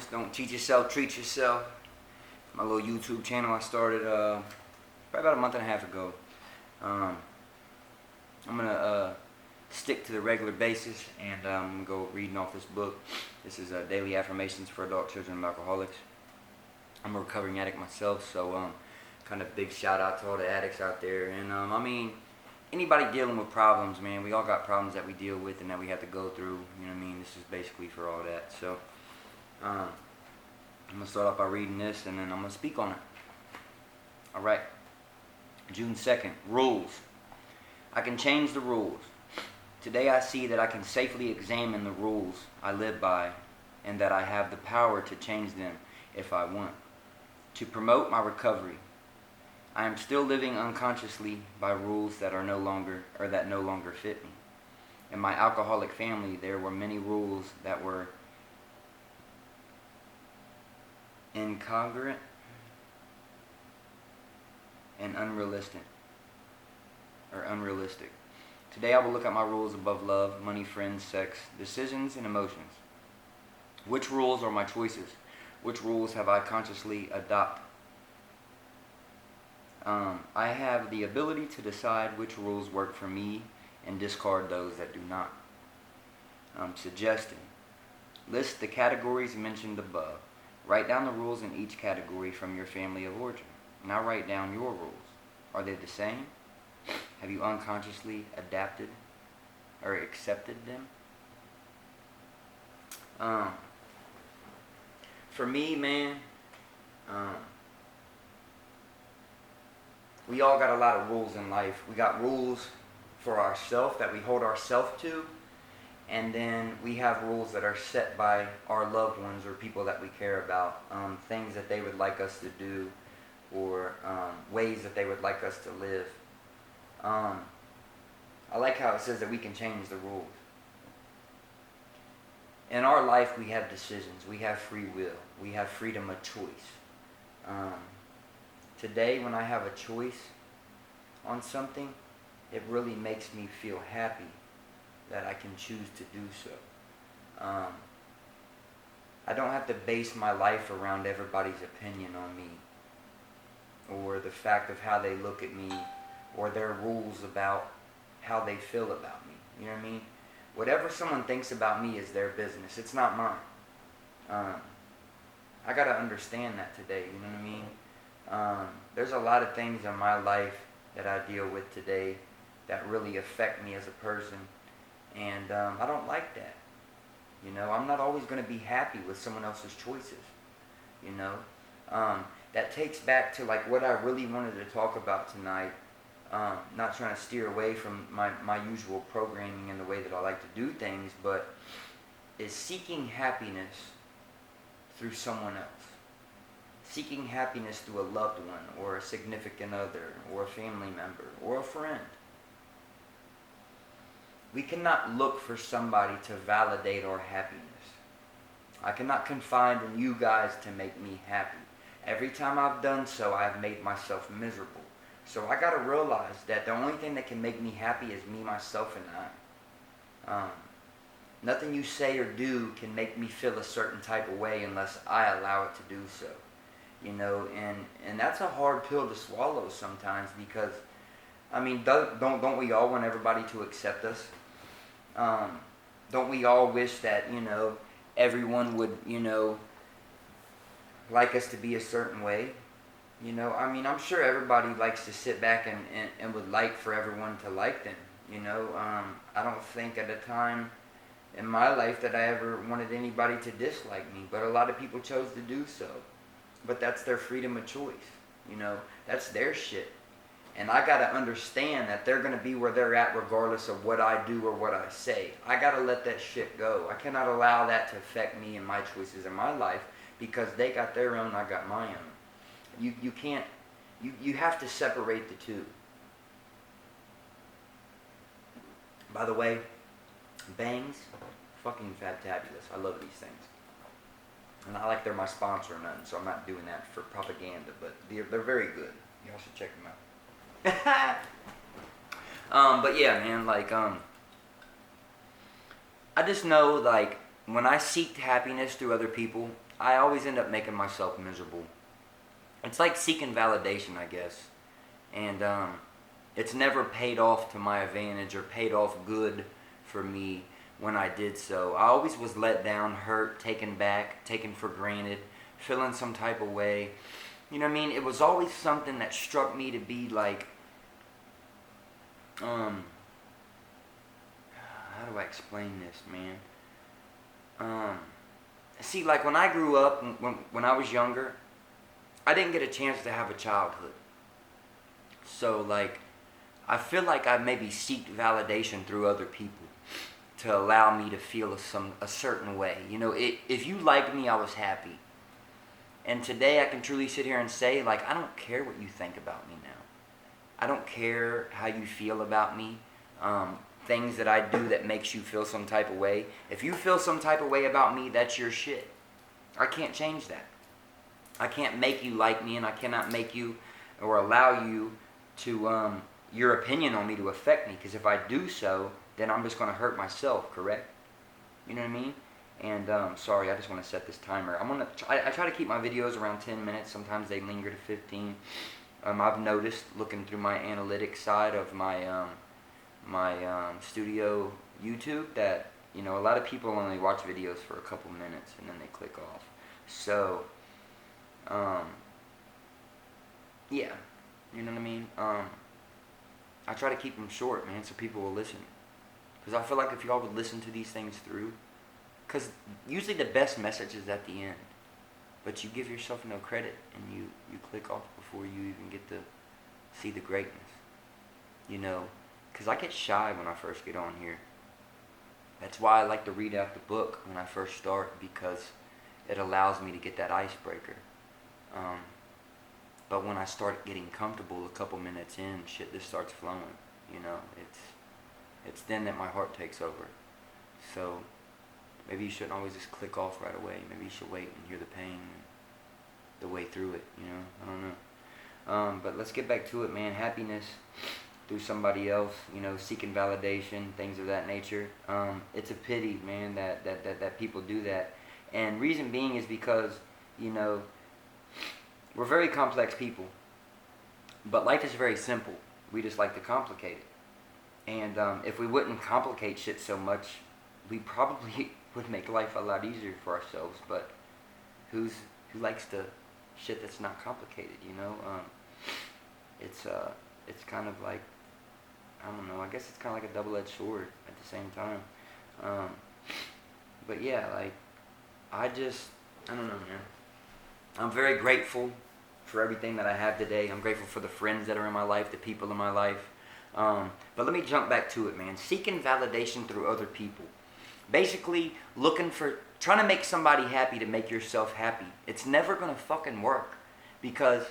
It's Don't Cheat Yourself, Treat Yourself. My little YouTube channel I started probably about a month and a half ago. I'm going to stick to the regular basis, and I'm going to go reading off this book. This is Daily Affirmations for Adult Children of Alcoholics. I'm a recovering addict myself, so kind of big shout out to all the addicts out there. And I mean, anybody dealing with problems, man, we all got problems that we deal with and that we have to go through. You know what I mean? This is basically for all that. So I'm going to start off by reading this, and then I'm going to speak on it. All right. June 2nd. Rules. I can change the rules. Today I see that I can safely examine the rules I live by, and that I have the power to change them if I want. To promote my recovery, I am still living unconsciously by rules that no longer fit me. In my alcoholic family, there were many rules that were incongruent and unrealistic. Today I will look at my rules above love, money, friends, sex, decisions, and emotions. Which rules are my choices? Which rules have I consciously adopted? I have the ability to decide which rules work for me and discard those that do not. Suggesting. List the categories mentioned above. Write down the rules in each category from your family of origin. Now write down your rules. Are they the same? Have you unconsciously adapted or accepted them? For me, man, we all got a lot of rules in life. We got rules for ourselves that we hold ourselves to, and then we have rules that are set by our loved ones or people that we care about, things that they would like us to do, or ways that they would like us to live. I like how it says that we can change the rules. In our life, we have decisions. We have free will. We have freedom of choice. Today, when I have a choice on something, it really makes me feel happy that I can choose to do so. I don't have to base my life around everybody's opinion on me, or the fact of how they look at me, or their rules about how they feel about me. You know what I mean? Whatever someone thinks about me is their business. It's not mine. I got to understand that today. You know what I mean? There's a lot of things in my life that I deal with today that really affect me as a person. And I don't like that. You know, I'm not always going to be happy with someone else's choices. You know? That takes back to like what I really wanted to talk about tonight. Not trying to steer away from my usual programming and the way that I like to do things, but is seeking happiness through someone else. Seeking happiness through a loved one, or a significant other, or a family member, or a friend. We cannot look for somebody to validate our happiness. I cannot confide in you guys to make me happy. Every time I've done so, I've made myself miserable. So I got to realize that the only thing that can make me happy is me, myself, and I. Nothing you say or do can make me feel a certain type of way unless I allow it to do so. You know, and that's a hard pill to swallow sometimes, because, I mean, don't we all want everybody to accept us? Don't we all wish that, you know, everyone would, you know, like us to be a certain way? You know, I mean, I'm sure everybody likes to sit back and would like for everyone to like them. You know, I don't think at a time in my life that I ever wanted anybody to dislike me, but a lot of people chose to do so. But that's their freedom of choice. You know, that's their shit. And I got to understand that they're going to be where they're at regardless of what I do or what I say. I got to let that shit go. I cannot allow that to affect me and my choices in my life, because they got their own, I got my own. You can't, you have to separate the two. By the way, bangs, fucking fantabulous. I love these things. And not like they're my sponsor or nothing, so I'm not doing that for propaganda, but they're very good. Y'all should check them out. But yeah, man, like, I just know, like, when I seek happiness through other people, I always end up making myself miserable. It's like seeking validation, I guess. And it's never paid off to my advantage or paid off good for me when I did so. I always was let down, hurt, taken back, taken for granted, feeling some type of way. You know what I mean? It was always something that struck me to be like, how do I explain this, man? See, like when I grew up, when I was younger, I didn't get a chance to have a childhood. So, like, I feel like I maybe seeked validation through other people to allow me to feel a certain way. You know, if you liked me, I was happy. And today I can truly sit here and say, like, I don't care what you think about me now. I don't care how you feel about me. Things that I do that makes you feel some type of way. If you feel some type of way about me, that's your shit. I can't change that. I can't make you like me, and I cannot make you or allow you to, your opinion on me to affect me. Because if I do so, then I'm just going to hurt myself, correct? You know what I mean? And sorry, I just want to set this timer. I try to keep my videos around 10 minutes. Sometimes they linger to 15. I've noticed, looking through my analytics side of my studio YouTube, that a lot of people only watch videos for a couple minutes and then they click off. So yeah, you know what I mean. I try to keep them short, man, so people will listen. Because I feel like if y'all would listen to these things through, because usually the best message is at the end, but you give yourself no credit and you click off before you even get to see the greatness. Because I get shy when I first get on here. That's why I like to read out the book when I first start, because it allows me to get that icebreaker. But when I start getting comfortable a couple minutes in, shit just starts flowing. It's then that my heart takes over. So maybe you shouldn't always just click off right away. Maybe you should wait and hear the pain, the way through it. I don't know. But let's get back to it, man. Happiness through somebody else, seeking validation, things of that nature. It's a pity, man, that people do that. And reason being is because, we're very complex people. But life is very simple. We just like to complicate it. And if we wouldn't complicate shit so much, we probably would make life a lot easier for ourselves. But who likes the shit that's not complicated, It's kind of like, I don't know, I guess it's kind of like a double-edged sword at the same time. But yeah, like, I don't know, man. I'm very grateful for everything that I have today. I'm grateful for the friends that are in my life, the people in my life. But let me jump back to it, man. Seeking validation through other people. Basically, trying to make somebody happy to make yourself happy. It's never going to fucking work, because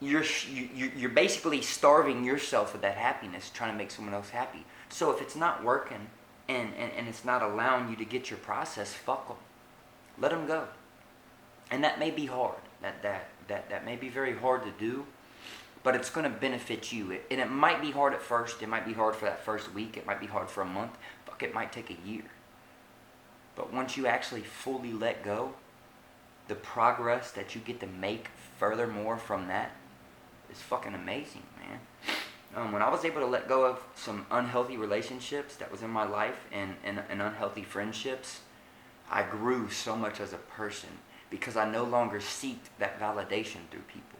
you're basically starving yourself of that happiness, trying to make someone else happy. So if it's not working and it's not allowing you to get your process, fuck them. Let them go. And that may be hard. That may be very hard to do, but it's going to benefit you. And it might be hard at first. It might be hard for that first week. It might be hard for a month. Fuck, it might take a year. But once you actually fully let go, the progress that you get to make furthermore from that is fucking amazing, man. When I was able to let go of some unhealthy relationships that was in my life and unhealthy friendships, I grew so much as a person, because I no longer seeked that validation through people.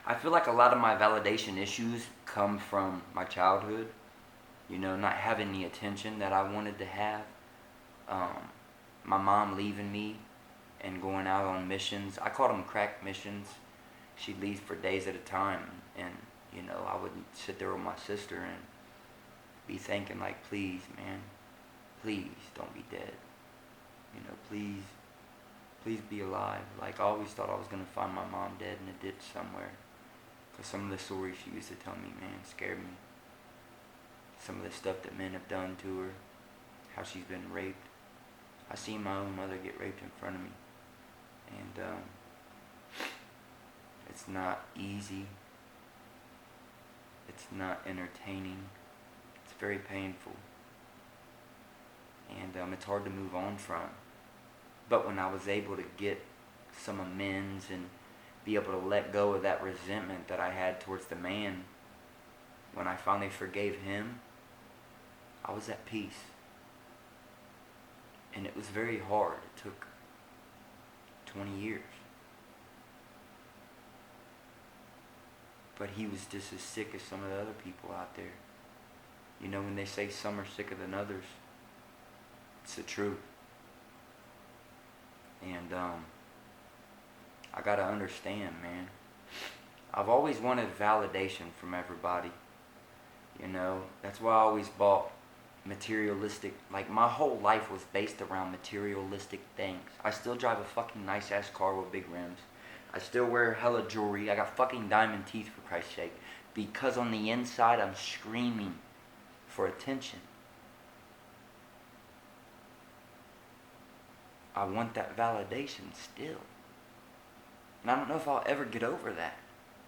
I feel like a lot of my validation issues come from my childhood, not having the attention that I wanted to have. My mom leaving me and going out on missions. I called them crack missions. She'd leave for days at a time, and I would sit there with my sister and be thinking, like, please, man, please don't be dead. Please be alive. Like, I always thought I was going to find my mom dead in a ditch somewhere. Because some of the stories she used to tell me, man, scared me. Some of the stuff that men have done to her. How she's been raped. I seen my own mother get raped in front of me. And it's not easy. It's not entertaining. It's very painful. And it's hard to move on from. But when I was able to get some amends and be able to let go of that resentment that I had towards the man, when I finally forgave him, I was at peace. And it was very hard. It took 20 years. But he was just as sick as some of the other people out there. You know, when they say some are sicker than others, it's the truth. And I gotta understand, man. I've always wanted validation from everybody. You know, that's why I always bought materialistic, like my whole life was based around materialistic things. I still drive a fucking nice ass car with big rims. I still wear hella jewelry. I got fucking diamond teeth, for Christ's sake. Because on the inside I'm screaming for attention. I want that validation still. And I don't know if I'll ever get over that.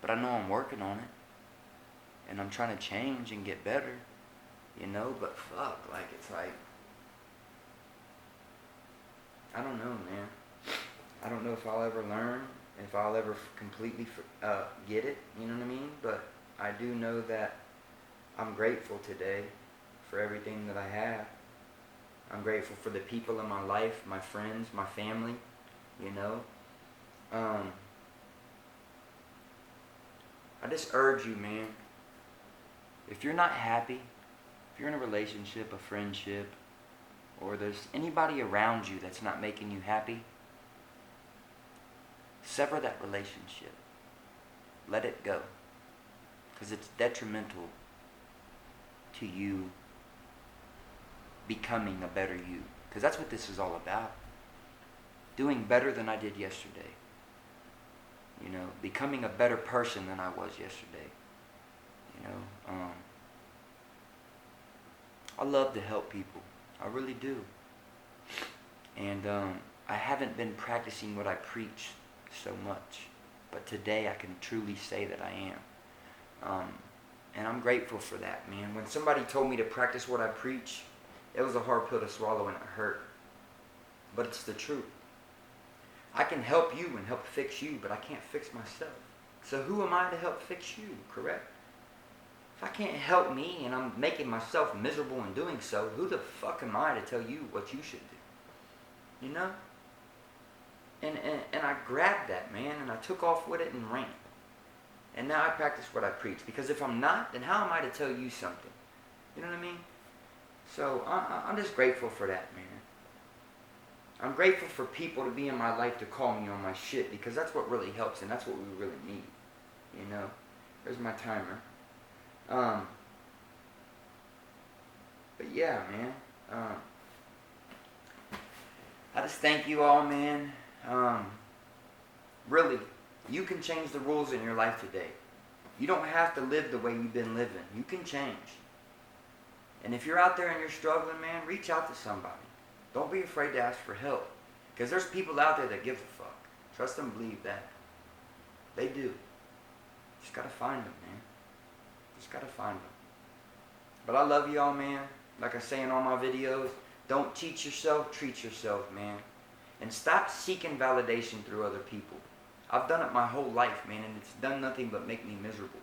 But I know I'm working on it. And I'm trying to change and get better. You know, but fuck, like, it's like, I don't know, man. I don't know if I'll ever learn, if I'll ever completely get it, you know what I mean? But I do know that I'm grateful today for everything that I have. I'm grateful for the people in my life, my friends, my family, you know. I just urge you, man, if you're not happy, if you're in a relationship, a friendship, or there's anybody around you that's not making you happy, sever that relationship. Let it go. Because it's detrimental to you becoming a better you. Because that's what this is all about. Doing better than I did yesterday. You know, becoming a better person than I was yesterday. You know, I love to help people. I really do. And I haven't been practicing what I preach so much. But today I can truly say that I am. And I'm grateful for that, man. When somebody told me to practice what I preach, it was a hard pill to swallow and it hurt. But it's the truth. I can help you and help fix you, but I can't fix myself. So who am I to help fix you, correct? If I can't help me and I'm making myself miserable in doing so, who the fuck am I to tell you what you should do? You know? And I grabbed that, man, and I took off with it and ran. And now I practice what I preach. Because if I'm not, then how am I to tell you something? You know what I mean? So I'm just grateful for that, man. I'm grateful for people to be in my life to call me on my shit. Because that's what really helps and that's what we really need. You know? There's my timer. But yeah, man. I just thank you all, man. Really, you can change the rules in your life today. You don't have to live the way you've been living. You can change. And if you're out there and you're struggling, man, reach out to somebody. Don't be afraid to ask for help. Because there's people out there that give a fuck. Trust and believe that. They do. Just gotta find them, man. Just gotta find them. But I love y'all, man. Like I say in all my videos, don't cheat yourself, treat yourself, man. And stop seeking validation through other people. I've done it my whole life, man, and it's done nothing but make me miserable.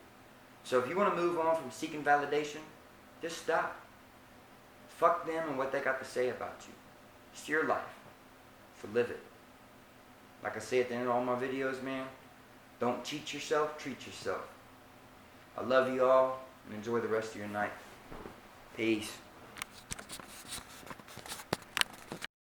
So if you want to move on from seeking validation, just stop. Fuck them and what they got to say about you. It's your life. So live it. Like I say at the end of all my videos, man, don't cheat yourself, treat yourself. I love you all, and enjoy the rest of your night. Peace.